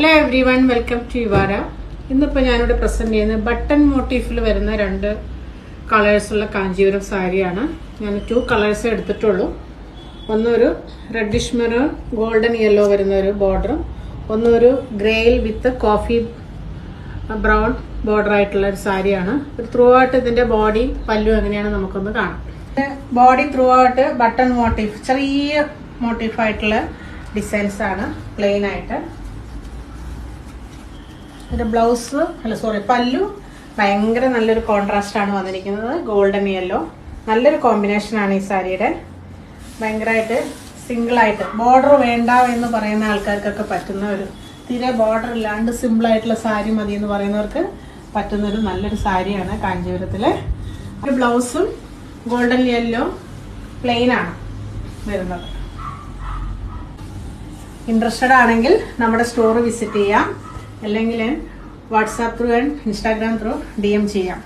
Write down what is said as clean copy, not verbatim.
Hello everyone, welcome to Yuvara. ഇന്നിപ്പോൾ ഞാനിവിടെ present ചെയ്യുന്നത് ബട്ടൺ മോട്ടീഫിൽ വരുന്ന 2 കളേഴ്സുള്ള കാഞ്ചീപുരം സാരിയാണ്. ഞാൻ 2 കളേഴ്സ് എടുത്തിട്ടുള്ളൂ. ഒന്നൊരു റെഡിഷ് മെറൂൺ ഗോൾഡൻ യെല്ലോ വരുന്ന ഒരു ബോർഡറും, ഒന്നൊരു ഗ്രേയിൽ വിത്ത് കോഫി ബ്രൗൺ ബോർഡർ ആയിട്ടുള്ള ഒരു സാരിയാണ്. ത്രൂ ഔട്ട് ഇതിന്റെ ബോഡി പല്ലു എങ്ങനെയാണ് നമുക്കൊന്ന് കാണാം. Body through out button motif, ചെറിയ മോട്ടീഫായിട്ടുള്ള ഡിസൈൻസ് ആണ്, പ്ലെയിൻ ആയിട്ട്. ഇതിന്റെ ബ്ലൗസ് പല്ലു ഭയങ്കര നല്ലൊരു കോൺട്രാസ്റ്റ് ആണ് വന്നിരിക്കുന്നത്. ഗോൾഡൻ യെല്ലോ നല്ലൊരു കോമ്പിനേഷൻ ആണ് ഈ സാരിയുടെ. ഭയങ്കരമായിട്ട് സിംഗിൾ ആയിട്ട് ബോർഡർ വേണ്ട എന്ന് പറയുന്ന ആൾക്കാർക്കൊക്കെ പറ്റുന്ന ഒരു, തീരെ ബോർഡർ ഇല്ലാണ്ട് സിമ്പിൾ ആയിട്ടുള്ള സാരി മതി എന്ന് പറയുന്നവർക്ക് പറ്റുന്ന ഒരു നല്ലൊരു സാരിയാണ് കാഞ്ചീപുരത്തിലെ. ഒരു ബ്ലൗസും ഗോൾഡൻ യെല്ലോ പ്ലെയിൻ ആണ് വരുന്നത്. ഇൻട്രസ്റ്റഡ് ആണെങ്കിൽ നമ്മുടെ സ്റ്റോർ വിസിറ്റ് ചെയ്യാം, അല്ലെങ്കിൽ WhatsApp through and Instagram through DM ചെയ്യാം.